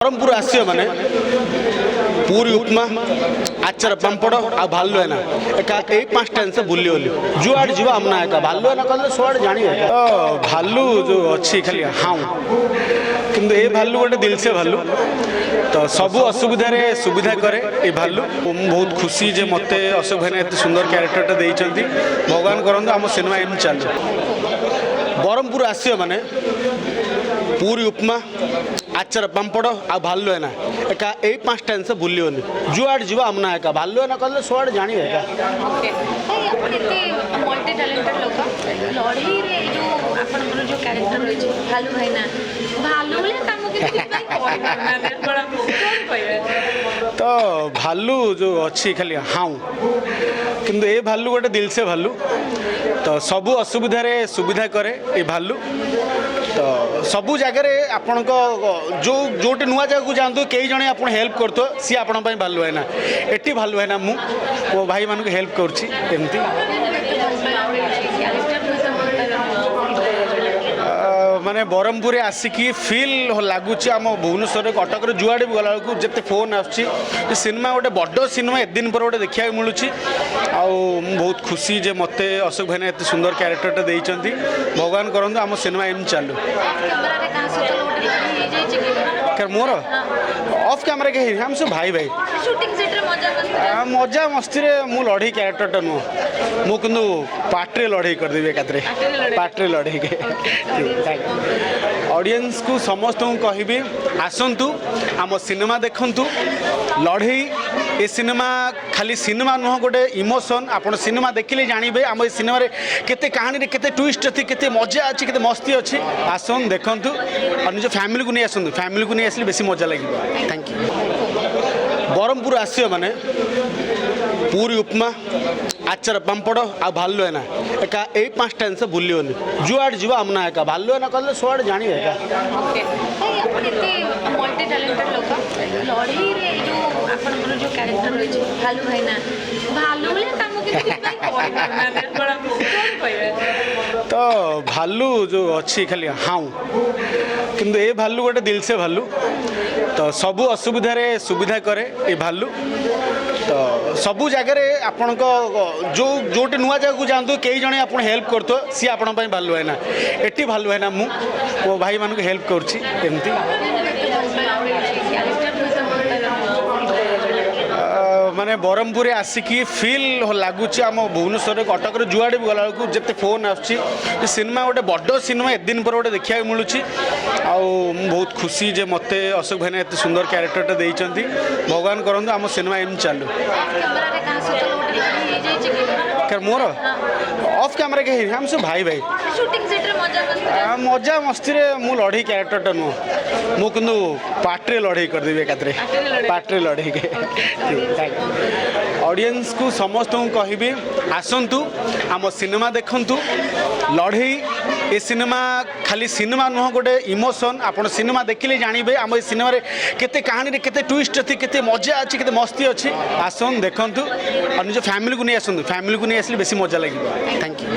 ब्रह्मपुर आसियो माने पूरी उपमा आचार पांपड़ आ भालु है ना एका ए पांच टाइम से बुली ओली जुआड जीवा हमना एका भालु है ना कहले सोआड जानी है तो भालु जो अच्छी खाली हाउ किंतु ए भालु गोटे दिल से भालु तो सबु असुविधा रे सुविधा करे ए भालु बहुत खुशी जे मते अशोक भाई एत सुंदर कैरेक्टर देइचंती भगवान करंतु हम सिनेमा एम चालू ब्रह्मपुर आसियो माने पूरी उपमा आचार पांपड़ आ भालु है ना एका ए पांच टाइम से बुली ओली जुआड जीवा हमना एका भालु है ना कहले सोआड जानी है मल्टी टैलेंटेड लोक लड़ी रे जो आपण मन जो कैरेक्टर रही छै भालू है ना भालू ले काम के तो भालु जो अच्छी खाली हाउ किंतु ए भालु गोटे दिल से भालु तो सबु असुविधा रे सुविधा करे ए भालु तो सबु जगह आपण जो जोटे नुआ जगह को जातु कई जने आप हेल्प करतो सी आपण भालु है ना एटी भालु है ना मो भाई मान को हेल्प करती माने ब्रह्मपुर आसिकी फिल लगुच आम भुवनेश्वर कटक जुआड़े भी गला बेलू जिते फोन आसमा सिनेमा गोटे बड़ सिनेमा एक दिन पर गोटे देखा मिलूँ बहुत खुशी जे मते अशोक भाई एत सुंदर कैरेक्टर देइचंती भगवान करंतु आम सिनेमा एम चालू मोर ऑफ कैमरा के हम सब भाई भाई मजा मस्ती रे मु लड़ई कैरेक्टर नुह मु किंतु पार्टी लड़ई करदेवी एकात्रे पार्टी लड़ई के ऑडियंस को समस्त कहबी आसंतु आम सिनेमा देखंतु लड़ई ए सिनेमा खाली सिनेमा नुह गोटे इमोशन आपण सिनेमा देखिले जानबे आम सिनेमा रे केते कहानी रे केते ट्विस्ट अछि केते मजा अछि केते मस्ती अछि आसन देखंतु और निज फैमिली को नहीं आसंतु फैमिली को नहीं आसले बेसी मजा लागिबो थैंक यू ब्रह्मपुर आसियो माने पूरी उपमा आचार पांपड़ आ भालु है ना एका ए पांच टाइम से बुली ओली जुआड जीवा हमना एका भालु है ना कहले सोआड जानी है मल्टी टैलेंटेड लोक लड़ी रे जो आपण मन जो कैरेक्टर रही छै भालू है ना भालू ले काम के तो भालु जो अच्छी खाली हाउ किंतु ए भालु गोटे दिल से भालु तो सबु असुविधा रे सुविधा करे ए भालु तो सबु जगह आपण जो जोटे नुआ जगह को जातु कई जने आप हेल्प करतो सी आपण भालु है ना एटी भालु है ना मो भाई मान को हेल्प करती माने ब्रह्मपुर आसिकी फिल लगुच आम भुवनेश्वर कटक जुआड़े भी गला बेलू जिते फोन आसमा सिनेमा गोटे बड़ सिनेमा एक दिन पर गोटे देखा मिलूँ बहुत खुशी जे मते अशोक भाई एत सुंदर कैरेक्टर देइचंती भगवान करंतु आम सिनेमा एम चालू मोर ऑफ कैमरा के हम सब भाई भाई मजा मस्ती रे मु लड़ई कैरेक्टर नुह मु किंतु पार्टी लड़ई करदेवी एकात्रे पार्टी लड़ई के ऑडियंस को समस्त कहबी आसंतु आम सिनेमा देखंतु लड़ई ए सिनेमा खाली सिनेमा नुह गोटे इमोशन आपण सिनेमा देखिले जानबे आम सिनेमा रे केते कहानी रे केते ट्विस्ट अछि केते मजा अछि केते मस्ती अछि आसन देखंतु और निज फैमिली को नहीं आसंतु फैमिली को नहीं आसले बेसी मजा लागिबो थैंक यू।